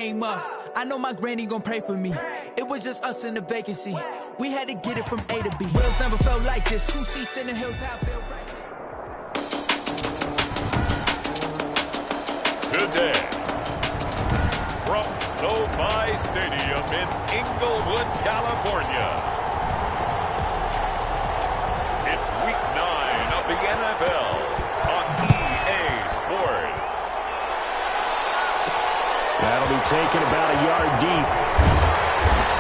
Came up. I know my granny gon' pray for me. It was just us in the vacancy. We had to get it from A to B. Wheels never felt like this. 2 seats in the hills, how I feel right. Today, from SoFi Stadium in Inglewood, California, it's Week 9 of the NFL on EA Sports. That'll be taken about a yard deep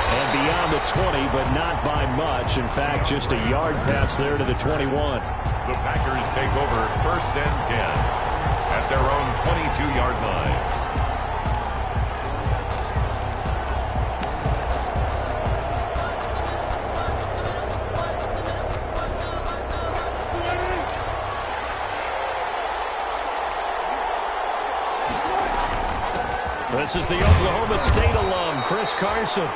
and beyond the 20, but not by much. In fact, just a yard pass there to the 21. The Packers take over 1st and 10 at their own 22-yard line. This is the Oklahoma State alum, Chris Carson.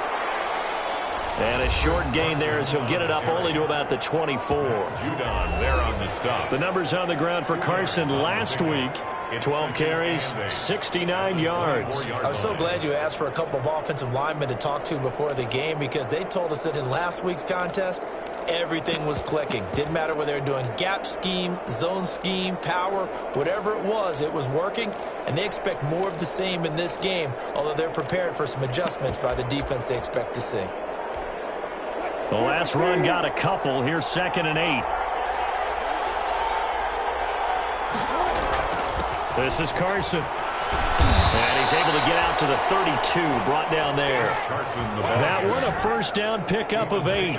And a short gain there as he'll get it up only to about the 24. Judon there on the stop. The numbers on the ground for Carson last week. 12 carries, 69 yards. I was so glad you asked for a couple of offensive linemen to talk to before the game, because they told us that in last week's contest, everything was clicking. Didn't matter whether they were doing gap scheme, zone scheme, power, whatever it was working, and they expect more of the same in this game, although they're prepared for some adjustments by the defense they expect to see. The last run got a couple. Here's 2nd and 8. This is Carson. And he's able to get out to the 32, brought down there. That one a first down pickup of 8.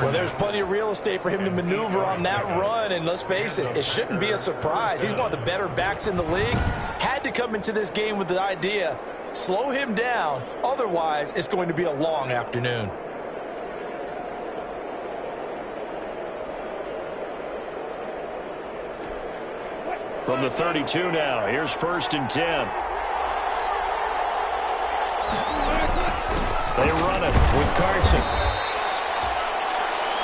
Well, there's plenty of real estate for him to maneuver on that run, and let's face it, it shouldn't be a surprise. He's one of the better backs in the league. Had to come into this game with the idea, slow him down, otherwise it's going to be a long afternoon. From the 32 now, here's 1st and 10. They run it with Carson.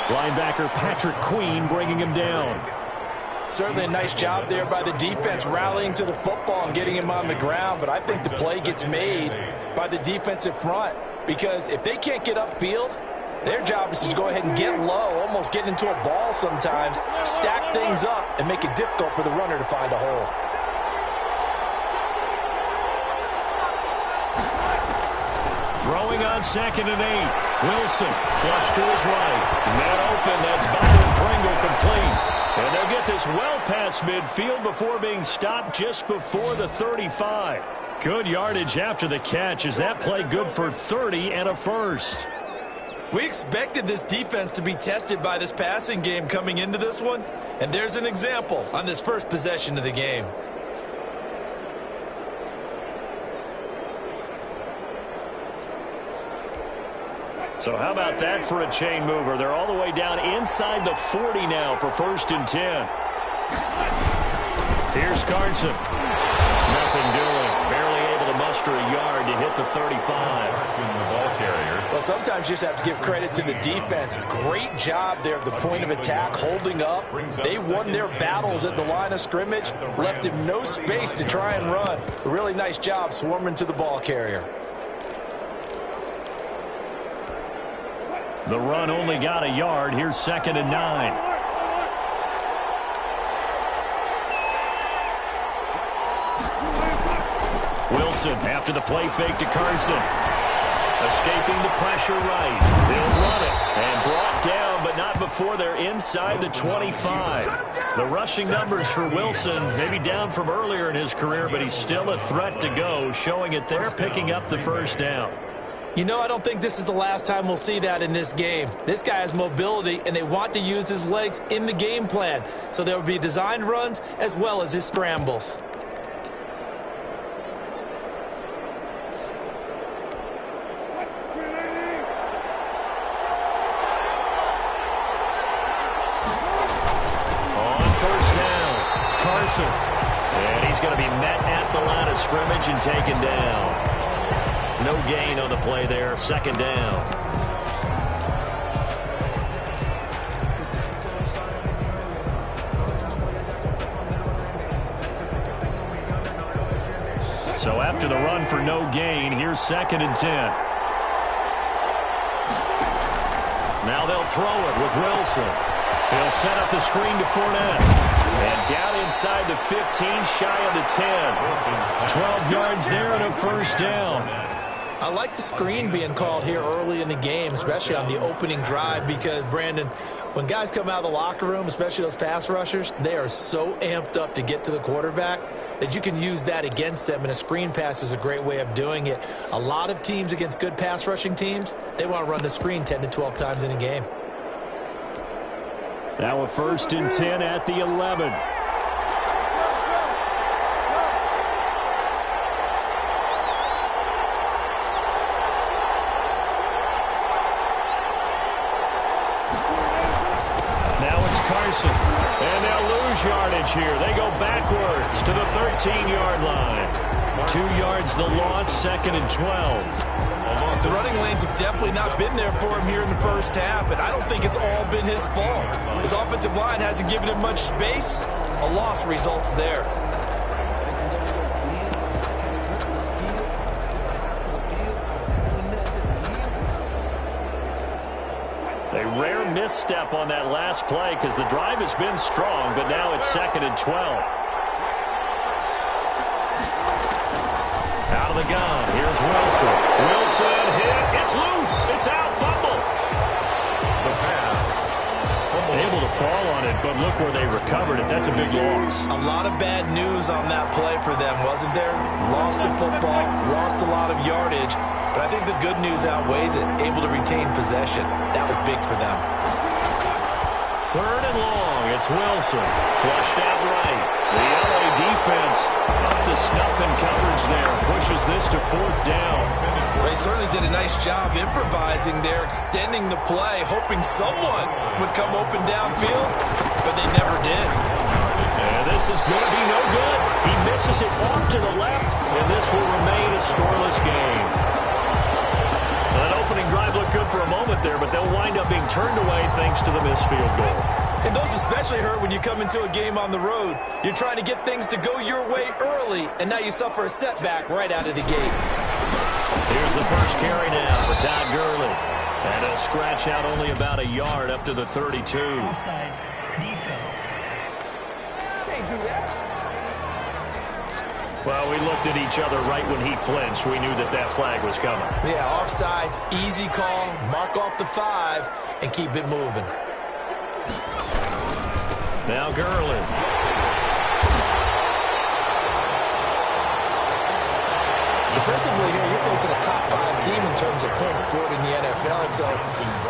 Linebacker Patrick Queen bringing him down. Certainly a nice job there by the defense, rallying to the football and getting him on the ground, but I think the play gets made by the defensive front, because if they can't get upfield, their job is to go ahead and get low, almost get into a ball sometimes, stack things up, and make it difficult for the runner to find a hole. Throwing on 2nd and 8. Wilson, flush to his right. Man open, that's Byron Pringle complete. And they'll get this well past midfield before being stopped just before the 35. Good yardage after the catch. Is that play good for 30 and a first? We expected this defense to be tested by this passing game coming into this one, and there's an example on this first possession of the game. So how about that for a chain mover? They're all the way down inside the 40 now for 1st and 10. Here's Carson. Nothing doing. Barely able to muster a yard to hit the 35. Well, sometimes you just have to give credit to the defense. Great job there at the point of attack, holding up. They won their battles at the line of scrimmage, left him no space to try and run. A really nice job swarming to the ball carrier. The run only got a yard. Here's 2nd and 9. Wilson after the play fake to Carson. Escaping the pressure right. They'll run it. And brought down, but not before they're inside the 25. The rushing numbers for Wilson, maybe down from earlier in his career, but he's still a threat to go, showing it there, picking up the first down. You know, I don't think this is the last time we'll see that in this game. This guy has mobility, and they want to use his legs in the game plan. So there will be designed runs as well as his scrambles. And he's going to be met at the line of scrimmage and taken down. No gain on the play there. 2nd down. So after the run for no gain, here's 2nd and 10. Now they'll throw it with Wilson. He'll set up the screen to Fournette. And down inside the 15, shy of the 10. 12 yards there and a first down. I like the screen being called here early in the game, especially on the opening drive, because, Brandon, when guys come out of the locker room, especially those pass rushers, they are so amped up to get to the quarterback that you can use that against them, and a screen pass is a great way of doing it. A lot of teams against good pass rushing teams, they want to run the screen 10 to 12 times in a game. Now a 1st and 10 at the 11. And they'll lose yardage here. They go backwards to the 13-yard line. 2 yards the loss, 2nd and 12. The running lanes have definitely not been there for him here in the first half, and I don't think it's all been his fault. His offensive line hasn't given him much space. A loss results there. A rare misstep on that last play because the drive has been strong, but now it's 2nd and 12. Out of the gun. Here's Wilson. Wilson hit. It's loose. It's out. Fumble. The pass. Able to fall on it, but look where they recovered it. That's a big loss. A lot of bad news on that play for them, wasn't there? Lost the football, lost a lot of yardage. But I think the good news outweighs it. Able to retain possession. That was big for them. 3rd and long. It's Wilson. Flushed out right. The LA defense up to snuff in coverage there. Pushes this to 4th down. They certainly did a nice job improvising there, extending the play, hoping someone would come open downfield, but they never did. And this is going to be no good. He misses it off to the left, and this will remain a scoreless game. That opening drive looked good for a moment there, but they'll wind up being turned away thanks to the missed field goal. And those especially hurt when you come into a game on the road. You're trying to get things to go your way early, and now you suffer a setback right out of the gate. Here's the first carry now for Todd Gurley. And a scratch out only about a yard up to the 32. Offside defense. Can't do that. Well, we looked at each other right when he flinched. We knew that that flag was coming. Yeah, offsides, easy call, mark off the 5, and keep it moving. Now Gurley. Defensively here, you're facing a top 5 team in terms of points scored in the NFL. So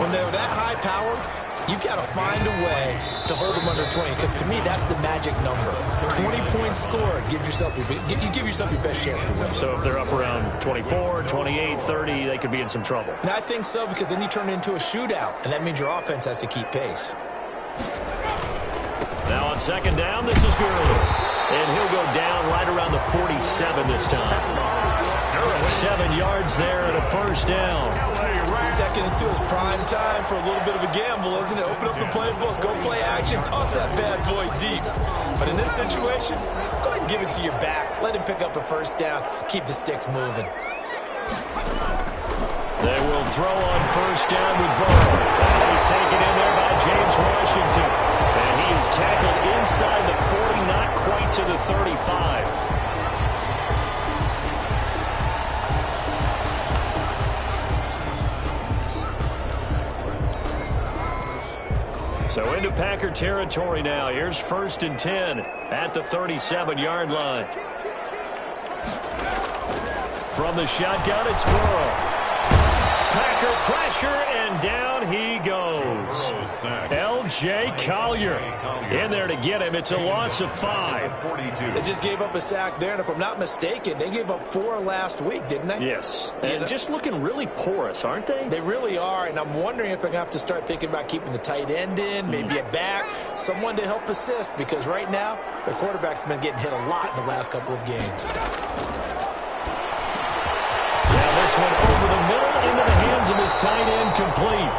when they're that high-powered, you've got to find a way to hold them under 20, because to me, that's the magic number. 20 points scored gives yourself you give yourself your best chance to win. So if they're up around 24, 28, 30, they could be in some trouble. And I think so, because then you turn it into a shootout, and that means your offense has to keep pace. Now on 2nd down, this is Gurley. And he'll go down right around the 47 this time. 7 yards there and a first down. 2nd and 2 is prime time for a little bit of a gamble, isn't it? Open up the playbook, go play action, toss that bad boy deep. But in this situation, go ahead and give it to your back. Let him pick up a first down. Keep the sticks moving. They will throw on first down with Burrow. They take it in there by James Washington. And he is tackled inside the 40, not quite to the 35. So into Packer territory now. Here's 1st and 10 at the 37-yard line. From the shotgun, it's Burrow. Packer pressure, and down he goes. L.J. Collier in there to get him. It's a loss of 5. They just gave up a sack there, and if I'm not mistaken, they gave up 4 last week, didn't they? Yes. And just looking really porous, aren't they? They really are, and I'm wondering if I'm going to have to start thinking about keeping the tight end in, maybe a back, someone to help assist, because right now, the quarterback's been getting hit a lot in the last couple of games. Now this one over the middle into the hands of his tight end, complete.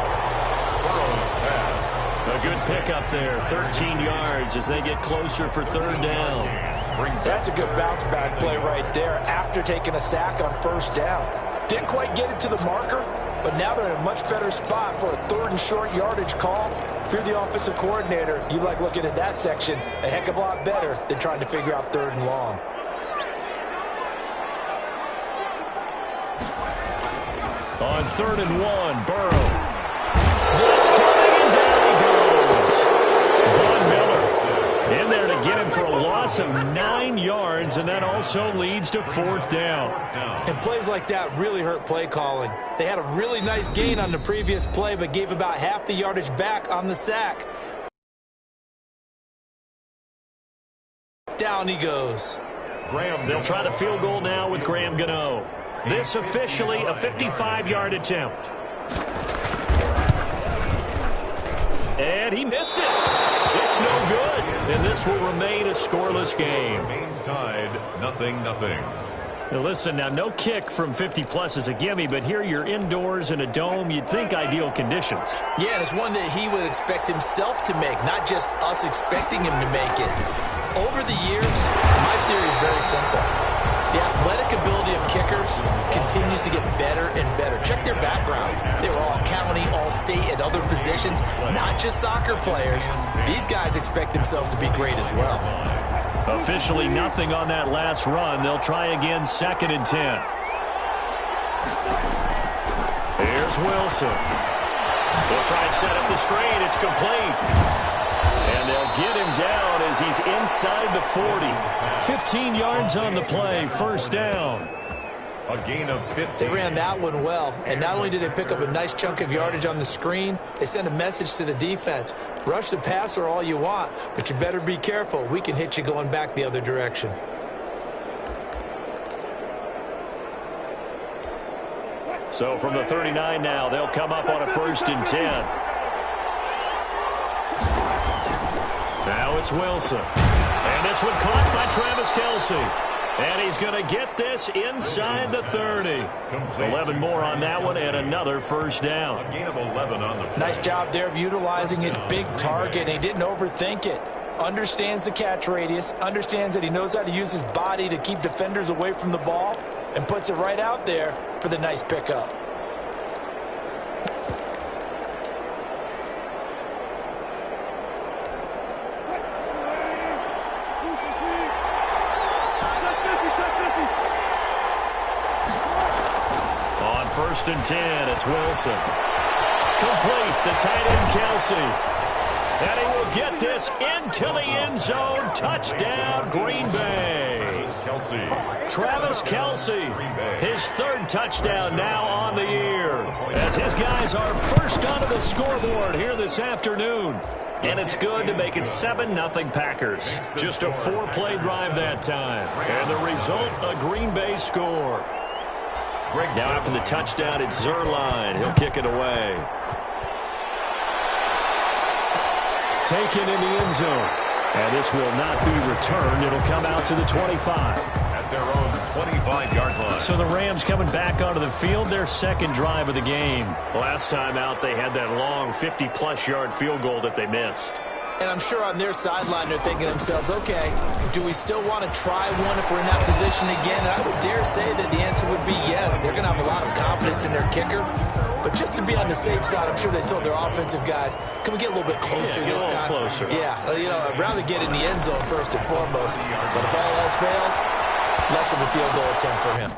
A good pickup there, 13 yards as they get closer for 3rd down. That's a good bounce-back play right there after taking a sack on first down. Didn't quite get it to the marker, but now they're in a much better spot for a 3rd and short yardage call. If you're the offensive coordinator, you like looking at that section a heck of a lot better than trying to figure out 3rd and long. On 3rd and 1, Burrow. Blitz coming, and down he goes. Von Miller in there to get him for a loss of 9 yards, and that also leads to 4th down. And plays like that really hurt play calling. They had a really nice gain on the previous play, but gave about half the yardage back on the sack. Down he goes. They'll try the field goal now with Graham Gano. This officially a 55-yard attempt. And he missed it. It's no good. And this will remain a scoreless game. Remains tied, 0-0. Now listen, now no kick from 50-plus is a gimme, but here you're indoors in a dome. You'd think ideal conditions. Yeah, and it's one that he would expect himself to make, not just us expecting him to make it. Over the years, my theory is very simple. The athletic ability of kickers continues to get better and better. Check their background. They were all county, all state, at other positions, not just soccer players. These guys expect themselves to be great as well. Officially nothing on that last run. They'll try again 2nd and 10. Here's Wilson. They'll try and set up the screen. It's complete. And they'll get him down as he's inside the 40. 15 yards on the play, 1st down. A gain of 15. They ran that one well, and not only did they pick up a nice chunk of yardage on the screen, they sent a message to the defense. Rush the passer all you want, but you better be careful. We can hit you going back the other direction. So from the 39 now, they'll come up on a 1st and 10. Now it's Wilson. And this one caught by Travis Kelce. And he's going to get this inside the 30. 11 more on that one and another 1st down. A gain of 11 on the play. Nice job there of utilizing his big target. He didn't overthink it. Understands the catch radius. Understands that he knows how to use his body to keep defenders away from the ball. And puts it right out there for the nice pickup. On 1st and 10, it's Wilson. Complete, the tight end Kelce. And he will get this into the end zone. Touchdown, Green Bay. Travis Kelce, his 3rd touchdown now on the year. As his guys are first onto the scoreboard here this afternoon. And it's good to make it 7-0 Packers. Just a 4-play drive that time. And the result, a Green Bay score. Now after the touchdown, it's Zerline. He'll kick it away. Taken in the end zone. And this will not be returned. It'll come out to the 25. At their own 25-yard line. So the Rams coming back onto the field, their 2nd drive of the game. Last time out, they had that long 50-plus yard field goal that they missed. And I'm sure on their sideline they're thinking to themselves, okay, do we still want to try one if we're in that position again? And I would dare say that the answer would be yes. They're going to have a lot of confidence in their kicker. But just to be on the safe side, I'm sure they told their offensive guys, can we get a little bit closer this time? Closer. Yeah, you know, I'd rather get in the end zone first and foremost. But if all else fails, less of a field goal attempt for him.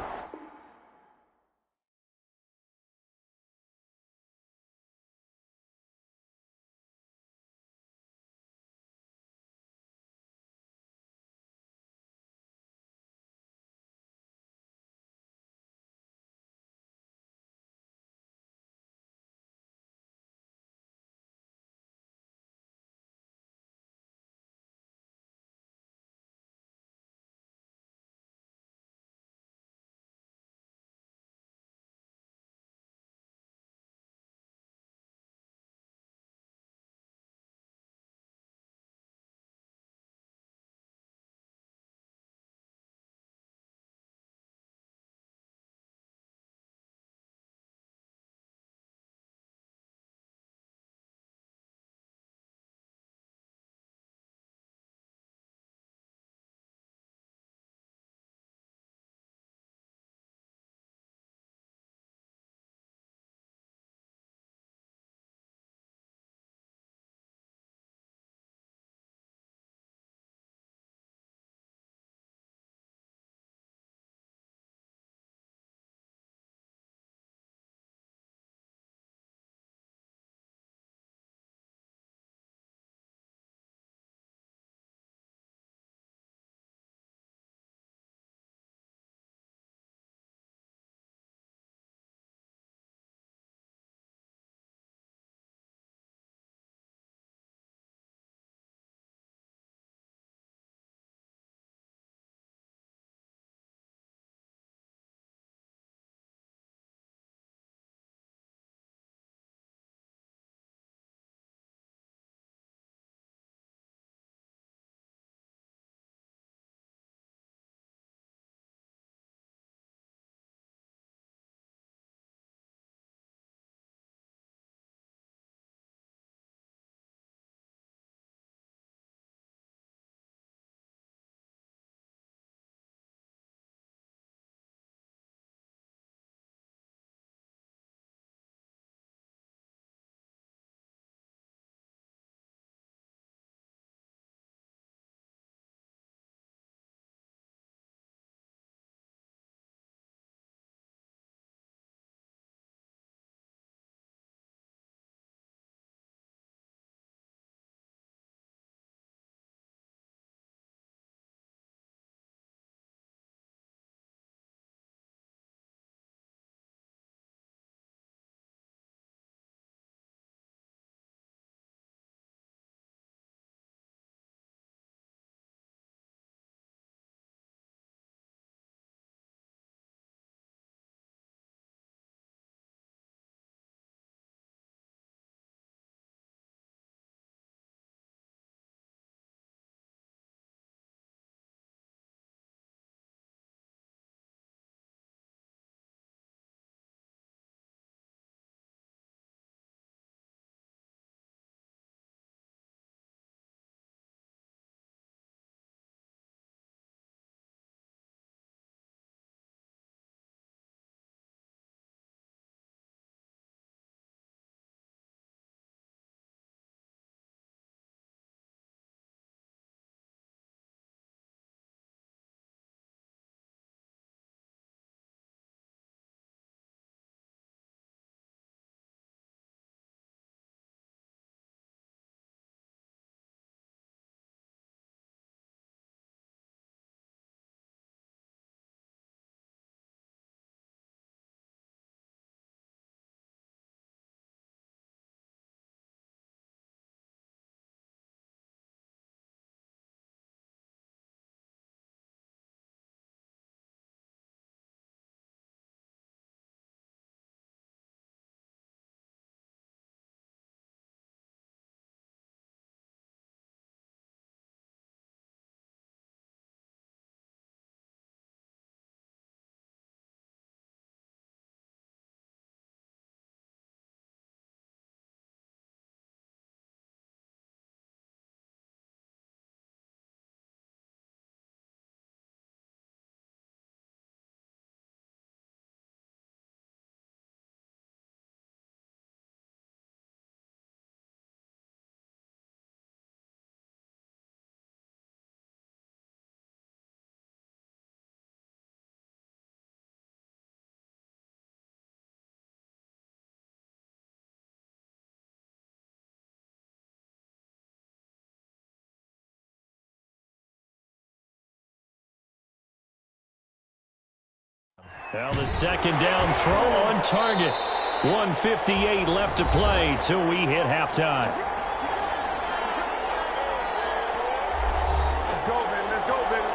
Now the second down throw on target. 1:58 left to play till we hit halftime. Let's go, baby. Let's go, baby.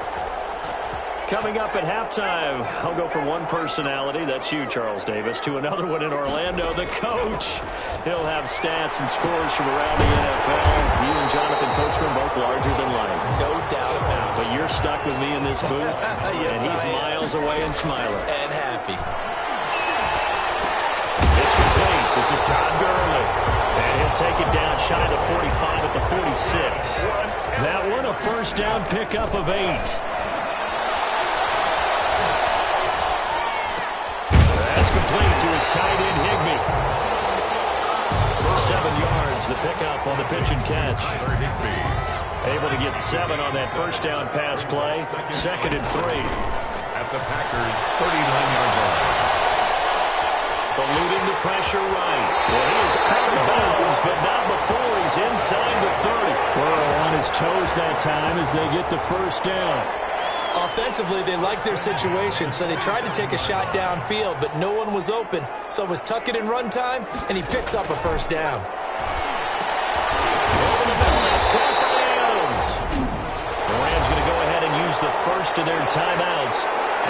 Coming up at halftime, I'll go from one personality, that's you, Charles Davis, to another one in Orlando, the coach. He'll have stats and scores from around the NFL. You and Jonathan Coachman both larger than life. No doubt about it. But you're stuck with me in this booth, Yes, and he's I am. miles away and smiling. And happy. It's complete. This is Todd Gurley. And he'll take it down shy of the 45 at the 46. That one a first down pickup of 8. That's complete to his tight end, Higbee. 7 yards, the pickup on the pitch and catch. Able to get 7 on that first down pass play. 2nd and 3. At the Packers' 39-yard line. Eluding the pressure right. Well, he is out of bounds, but not before he's inside the 30. Burrow on his toes that time as they get the first down. Offensively, they liked their situation, so they tried to take a shot downfield, but no one was open. So it was tuck it in run time, and he picks up a first down. Over the middle, that's caught by Adams. The Rams going to go ahead and use the first of their timeouts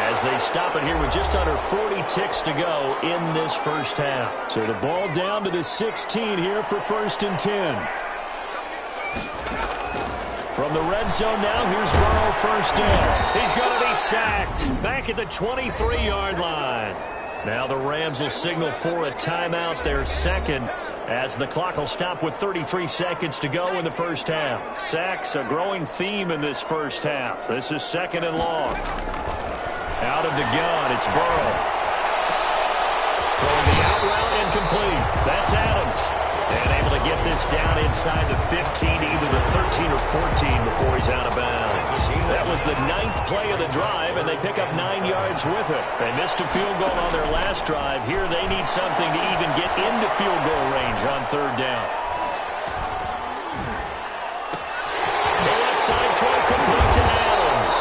as they stop it here with just under 40 ticks to go in this first half. So the ball down to the 16 here for 1st and 10. From the red zone now, here's Burrow, first down. He's going to be sacked back at the 23-yard line. Now the Rams will signal for a timeout, their second, as the clock will stop with 33 seconds to go in the first half. Sacks, a growing theme in this first half. This is 2nd and long. Out of the gun, it's Burrow. Throwing the out route incomplete. That's Adams. And able to get this down inside the 15, either the 13 or 14 before he's out of bounds. That was the 9th play of the drive, and they pick up 9 yards with it. They missed a field goal on their last drive. Here they need something to even get into field goal range on 3rd down. The left side throw complete to Adams.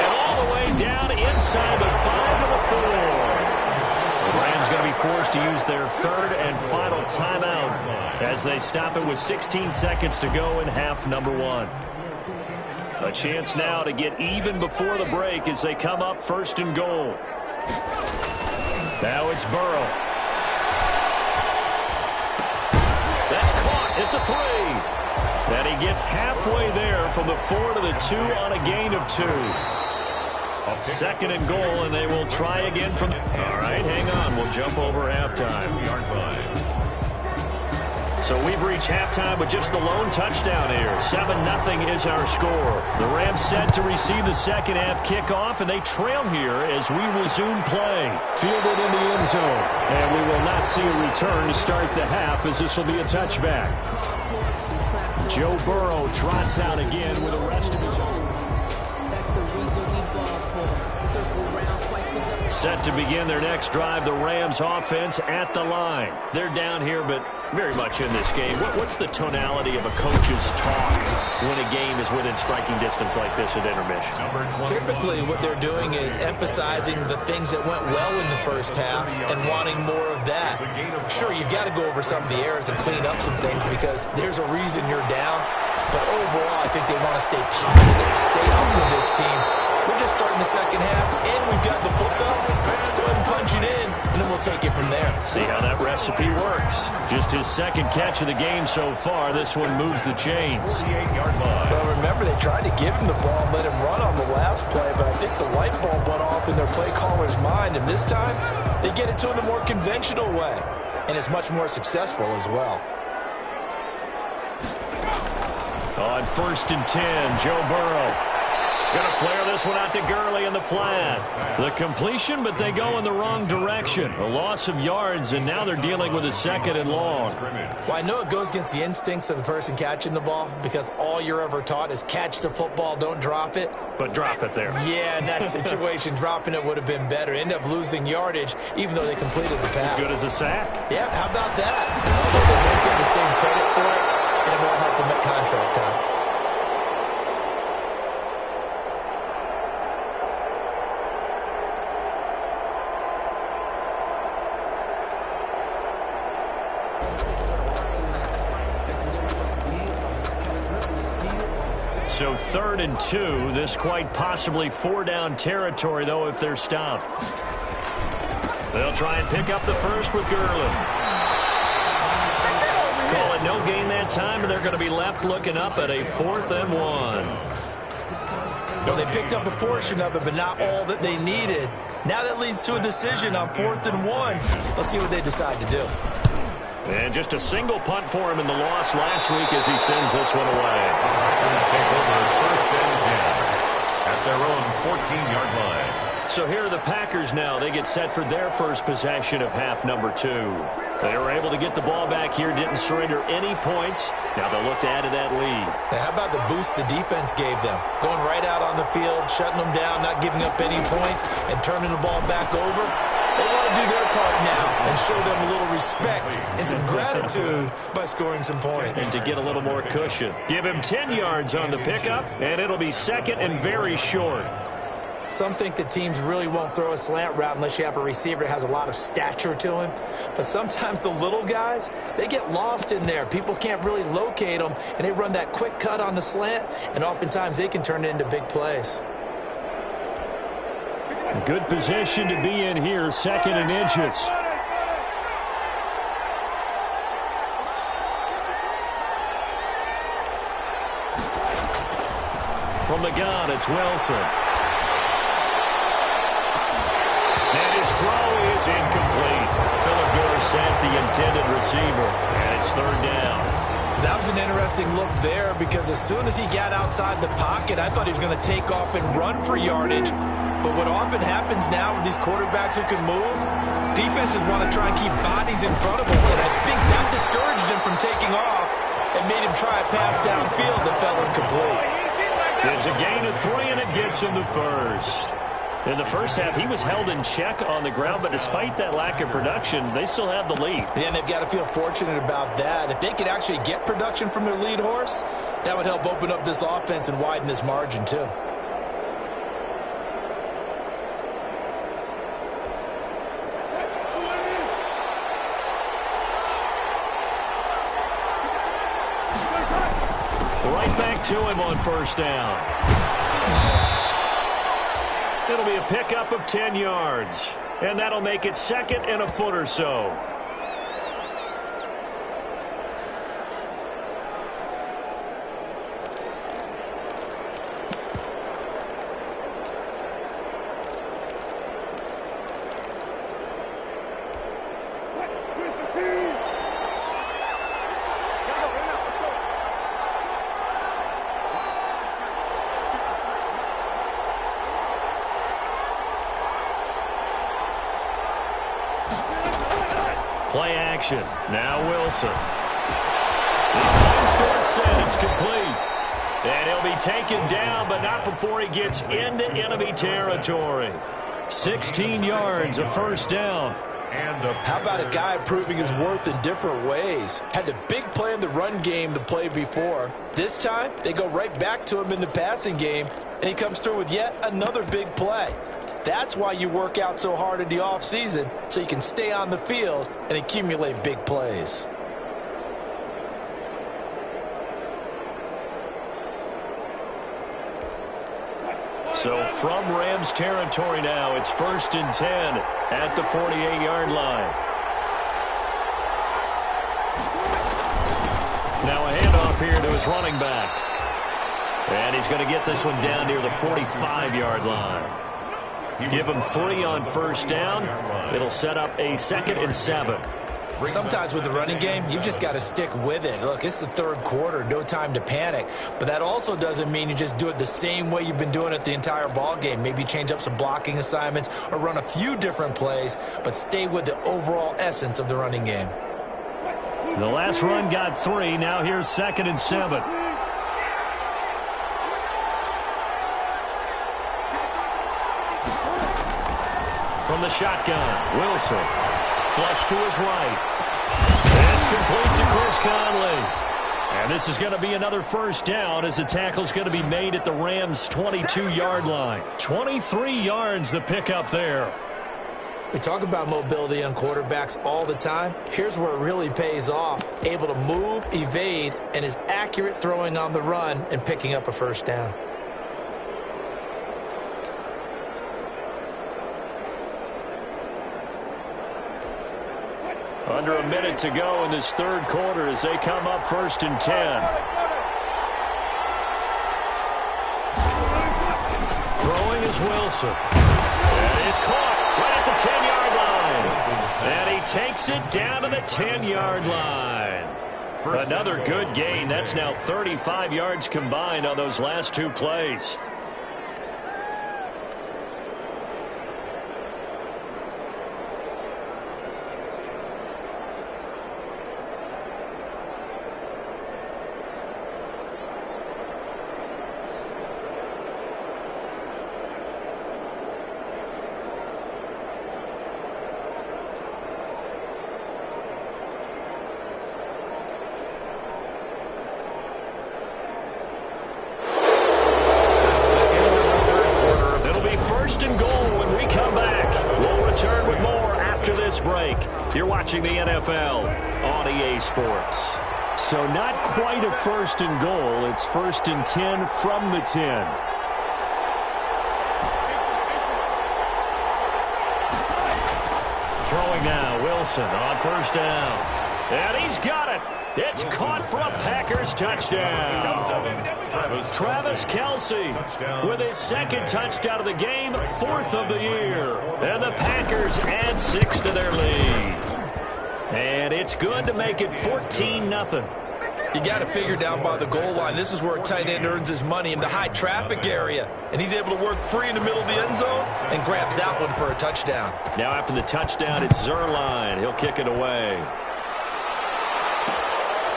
And all the way down inside the 5 to the 4. The Rams going to be forced to use their 3rd and final timeout as they stop it with 16 seconds to go in half number 1. A chance now to get even before the break as they come up 1st and goal. Now it's Burrow. That's caught at the 3. And he gets halfway there from the 4 to the 2 on a gain of 2. 2nd and goal, and they will try again from... All right, hang on. We'll jump over halftime. So we've reached halftime with just the lone touchdown here. 7-0 is our score. The Rams set to receive the second half kickoff, and they trail here as we resume play. Fielded in the end zone, and we will not see a return to start the half as this will be a touchback. Joe Burrow trots out again with the rest of his own. Set to begin their next drive, the Rams offense at the line. They're down here, but very much in this game. What's the tonality of a coach's talk when a game is within striking distance like this at intermission? Typically, what they're doing is emphasizing the things that went well in the first half and wanting more of that. Sure, you've got to go over some of the errors and clean up some things because there's a reason you're down. But overall, I think they want to stay positive, stay up with this team. We're just starting the second half, and we've got the football. Let's go ahead and punch it in, and then we'll take it from there. See how that recipe works. Just his second catch of the game so far. This one moves the chains. 48-yard line. Well, remember, they tried to give him the ball and let him run on the last play, but I think the light bulb went off in their play caller's mind, and this time they get it to him the more conventional way, and it's much more successful as well. On 1st and 10, Joe Burrow. Going to flare this one out to Gurley in the flat. The completion, but they go in the wrong direction. A loss of yards, and now they're dealing with a 2nd and long. Well, I know it goes against the instincts of the person catching the ball because all you're ever taught is catch the football, don't drop it. But drop it there. Yeah, in that situation, dropping it would have been better. End up losing yardage, even though they completed the pass. Good as a sack. Yeah, how about that? Although they won't get the same credit for it, and it won't help them at contract time. So 3rd and 2. This quite possibly 4-down territory, though, if they're stopped. They'll try and pick up the first with Gurley. Call it no gain that time, and they're going to be left looking up at a 4th and 1. Well, they picked up a portion of it, but not all that they needed. Now that leads to a decision on 4th and 1. Let's see what they decide to do. And just a single punt for him in the loss last week as he sends this one away. Packers take over 1st and 10 at their own 14-yard line. So here are the Packers now. They get set for their first possession of half number 2. They were able to get the ball back here, didn't surrender any points. Now they'll look to add to that lead. Now, how about the boost the defense gave them? Going right out on the field, shutting them down, not giving up any points, and turning the ball back over. They want to do their part now and show them a little respect and some gratitude by scoring some points. And to get a little more cushion. Give him 10 yards on the pickup, and it'll be 2nd and very short. Some think that teams really won't throw a slant route unless you have a receiver that has a lot of stature to him. But sometimes the little guys, they get lost in there. People can't really locate them, and they run that quick cut on the slant, and oftentimes they can turn it into big plays. Good position to be in here, 2nd and inches. From the gun, it's Wilson. And his throw is incomplete. Philip Dorsett, the intended receiver, and it's 3rd down. That was an interesting look there because as soon as he got outside the pocket, I thought he was going to take off and run for yardage. But what often happens now with these quarterbacks who can move, defenses want to try and keep bodies in front of them. And I think that discouraged him from taking off and made him try a pass downfield that fell incomplete. It's a gain of 3, and it gets him the first. In the first half, he was held in check on the ground, but despite that lack of production, they still have the lead. Yeah, and they've got to feel fortunate about that. If they could actually get production from their lead horse, that would help open up this offense and widen this margin too. Right back to him on 1st down. It'll be a pickup of 10 yards, and that'll make it 2nd and a foot or so. Play action. Now Wilson. He finds Dorsett. It's complete. And he'll be taken down, but not before he gets into enemy territory. 16 yards, a 1st down. How about a guy proving his worth in different ways? Had the big play in the run game the play before. This time, they go right back to him in the passing game, and he comes through with yet another big play. That's why you work out so hard in the offseason, so you can stay on the field and accumulate big plays. So from Rams territory now, it's 1st and 10 at the 48-yard line. Now a handoff here to his running back. And he's going to get this one down near the 45-yard line. Give him 3 on 1st down. It'll set up a 2nd and 7. Sometimes with the running game, you've just got to stick with it. Look, it's the 3rd quarter, no time to panic. But that also doesn't mean you just do it the same way you've been doing it the entire ball game. Maybe change up some blocking assignments or run a few different plays, but stay with the overall essence of the running game. The last run got 3. Now here's 2nd and 7. From the shotgun, Wilson. Flush to his right. That's complete to Chris Conley. And this is going to be another 1st down as the tackle's going to be made at the Rams' 22-yard line. 23 yards the pickup there. We talk about mobility on quarterbacks all the time. Here's where it really pays off. Able to move, evade, and is accurate throwing on the run and picking up a first down. Under a minute to go in this third quarter as they come up 1st and 10. Throwing is Wilson. And he's caught right at the 10-yard line. And he takes it down to the 10-yard line. Another good gain. That's now 35 yards combined on those last two plays. You're watching the NFL on EA Sports. So not quite a 1st and goal. It's 1st and 10 from the 10. Throwing now, Wilson on 1st down. And he's got it. It's caught for a Packers touchdown. Travis Kelce with his 2nd touchdown of the game, 4th of the year. And the Packers add 6 to their lead. And it's good to make it 14-0. You got to figure down by the goal line. This is where a tight end earns his money in the high traffic area. And he's able to work free in the middle of the end zone and grabs that one for a touchdown. Now after the touchdown, it's Zuerlein. He'll kick it away.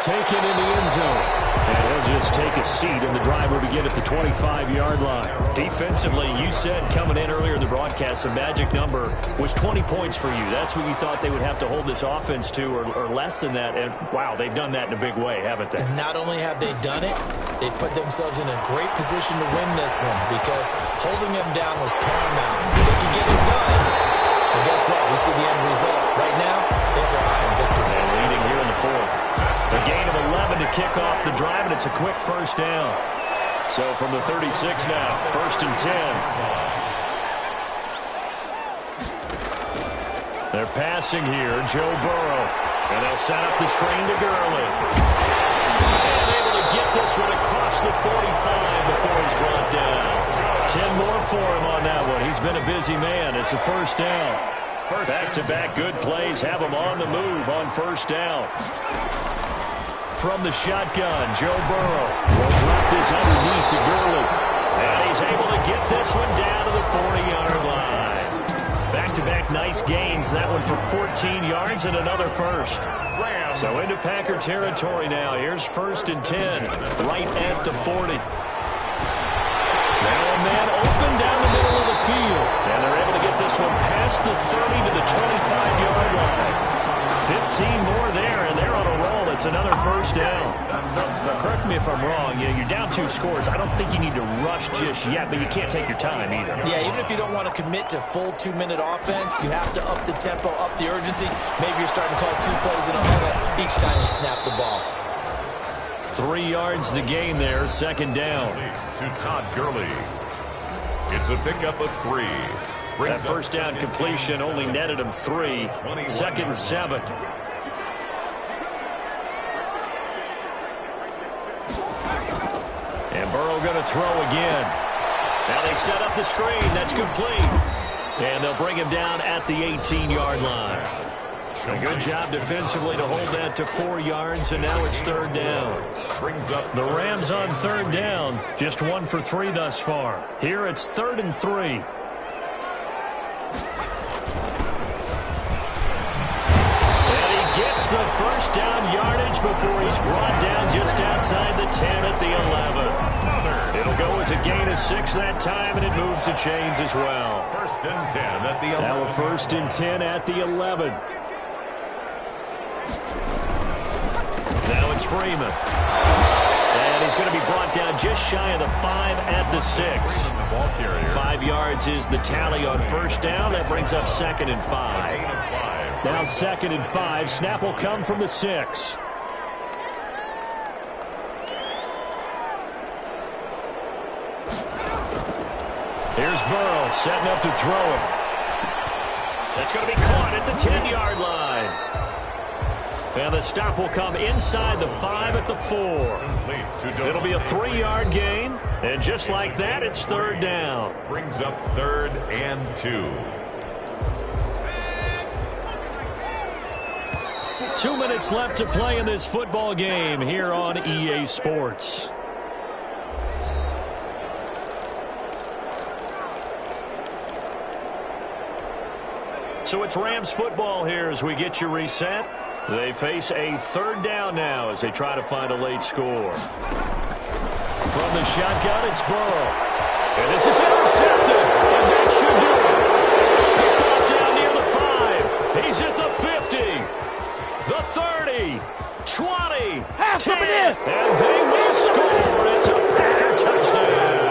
Taken in the end zone. And he'll just take a seat, and the drive will begin at the 25-yard line. Defensively, you said coming in earlier in the broadcast, the magic number was 20 points for you. That's what you thought they would have to hold this offense to, or less than that. And, wow, they've done that in a big way, haven't they? And not only have they done it, they put themselves in a great position to win this one because holding them down was paramount. They could get it done. But guess what? We see the end result. Right now, they have their eye on victory. And leading here in the 4th. A gain of 11 to kick off the drive, and it's a quick first down. So from the 36 now, 1st and 10. They're passing here, Joe Burrow. And they'll set up the screen to Gurley. And able to get this one across the 45 before he's brought down. 10 more for him on that one. He's been a busy man. It's a first down. Back-to-back good plays have him on the move on first down. From the shotgun, Joe Burrow will drop this underneath to Gurley. And he's able to get this one down to the 40-yard line. Back-to-back nice gains. That one for 14 yards and another first. So into Packer territory now. Here's 1st and 10, right at the 40. Now a man open down the middle of the field. And they're able to get this one past the 30 to the 25-yard line. 15 more there, and they're on a roll. It's another first down. Now, correct me if I'm wrong. You're down 2 scores. I don't think you need to rush just yet, but you can't take your time either. Yeah, even if you don't want to commit to full 2-minute offense, you have to up the tempo, up the urgency. Maybe you're starting to call 2 plays in a huddle each time you snap the ball. 3 yards the gain there, 2nd down. To Todd Gurley. It's a pickup of 3. That first down completion only netted him 3. 2nd and 7. And Burrow going to throw again. Now they set up the screen. That's complete. And they'll bring him down at the 18-yard line. A good job defensively to hold that to 4 yards, and now it's 3rd down. The Rams on 3rd down, just 1 for 3 thus far. Here it's 3rd and 3. The first down yardage before he's brought down just outside the 10 at the 11. It'll go as a gain of 6 that time, and it moves the chains as well. 1st and 10 at the 11. Now a 1st and 10 at the 11. Now it's Freeman. And And he's going to be brought down just shy of the 5 at the 6. 5 yards is the tally on first down. That brings up 2nd and 5. Now 2nd and 5. Snap will come from the 6. Here's Burrow setting up to throw it. That's going to be caught at the 10-yard line. And the stop will come inside the 5 at the 4. It'll be a 3-yard gain. And just like that, it's 3rd down. Brings up 3rd and 2. 2 minutes left to play in this football game here on EA Sports. So it's Rams football here as we get you reset. They face a 3rd down now as they try to find a late score. From the shotgun, it's Burrow. And this is intercepted. And that should do it. The top down near the 5. He's at the 50. The 30. 20. Have some of this. And they will score. It's a Packer touchdown.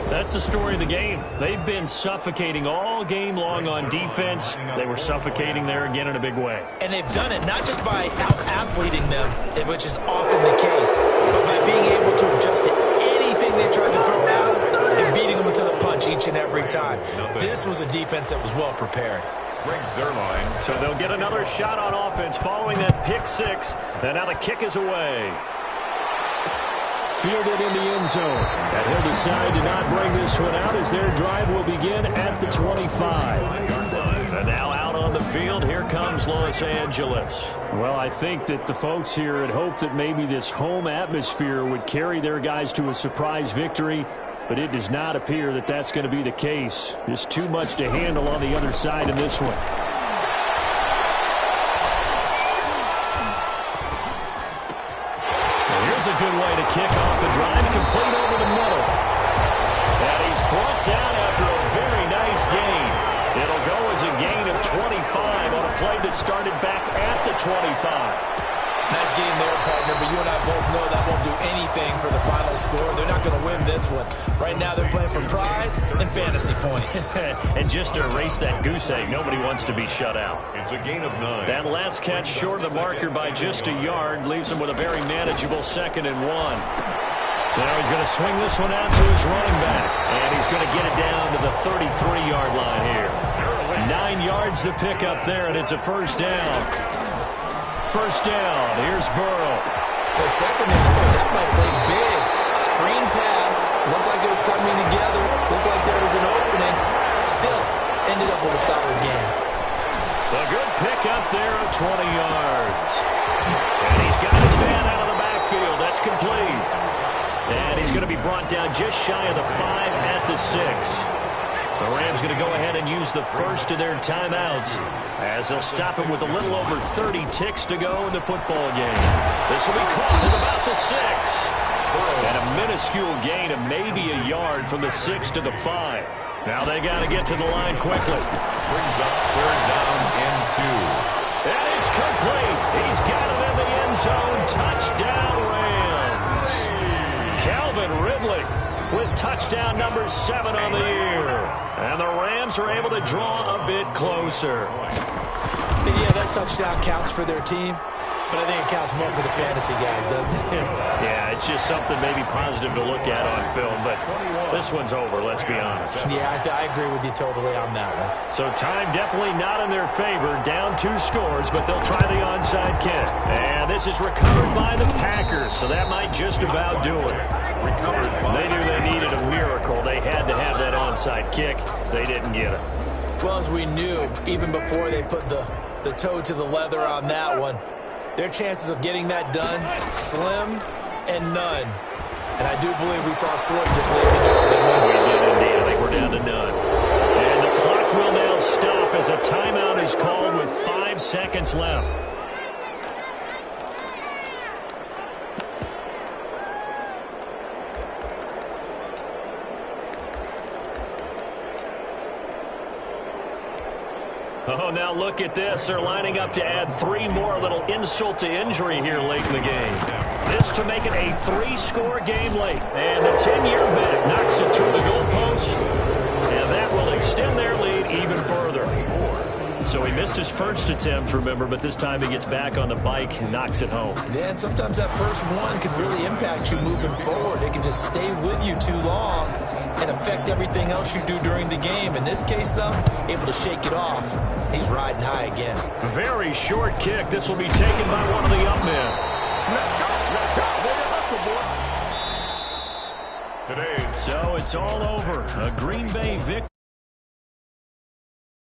That's the story of the game. They've been suffocating all game long on defense. They were suffocating there again in a big way. And they've done it not just by out-athleting them, which is often the case, but by being able to adjust to anything they tried to throw out and beating them to the punch each and every time. This was a defense that was well prepared. Brings their line. So they'll get another shot on offense following that pick 6. And now the kick is away. Fielded in the end zone. And he'll decide to not bring this one out as their drive will begin at the 25. And now out on the field, here comes Los Angeles. Well, I think that the folks here had hoped that maybe this home atmosphere would carry their guys to a surprise victory, but it does not appear that that's going to be the case. Just too much to handle on the other side in this one. A good way to kick off the drive, complete over the middle. And he's brought down after a very nice gain. It'll go as a gain of 25 on a play that started back at the 25. Nice game there, partner, but you and I both know that won't do anything for the final score. They're not going to win this one. Right now they're playing for pride and fantasy points. And just to erase that goose egg, nobody wants to be shut out. It's a gain of 9. That last catch short of the marker by just a yard leaves him with a very manageable 2nd and 1. Now he's going to swing this one out to his running back. And he's going to get it down to the 33-yard line here. 9 yards to pick up there, and it's a 1st down. 1st down. Here's Burrow. For a second, that might play big. Screen pass. Looked like it was coming together. Looked like there was an opening. Still, ended up with a solid game. A good pick up there of 20 yards. And he's got his man out of the backfield. That's complete. And he's going to be brought down just shy of the 5 at the 6. The Rams going to go ahead and use the first of their timeouts as they'll stop it with a little over 30 ticks to go in the football game. This will be caught at about the 6. And a minuscule gain of maybe a yard from the 6 to the 5. Now they got to get to the line quickly. Brings up 3rd down and 2. And it's complete. He's got it in the end zone. Touchdown, Rams. Calvin Ridley with touchdown number 7 on the year. And the Rams are able to draw a bit closer. Yeah, that touchdown counts for their team, but I think it counts more for the fantasy guys, doesn't it? Yeah, it's just something maybe positive to look at on film, but this one's over, let's be honest. Yeah, I agree with you totally on that one. So time definitely not in their favor. Down 2 scores, but they'll try the onside kick. And this is recovered by the Packers, so that might just about do it. They knew they needed a miracle. They had to have that onside kick. They didn't get it. Well, as we knew, even before they put the toe to the leather on that one, their chances of getting that done, slim and none. And I do believe we saw slim just leave the door, didn't we? We did indeed. I think we're down to none. And the clock will now stop as a timeout is called with 5 seconds left. Oh, now look at this. They're lining up to add 3 more, a little insult to injury here late in the game. This to make it a 3-score game late. And the 10-year vet knocks it to the goalpost. And that will extend their lead even further. So he missed his first attempt, remember, but this time he gets back on the bike and knocks it home. Yeah, and sometimes that first one can really impact you moving forward. It can just stay with you too long and affect everything else you do during the game. In this case, though, able to shake it off. He's riding high again. Very short kick. This will be taken by one of the up men. Today. So it's all over. A Green Bay victory.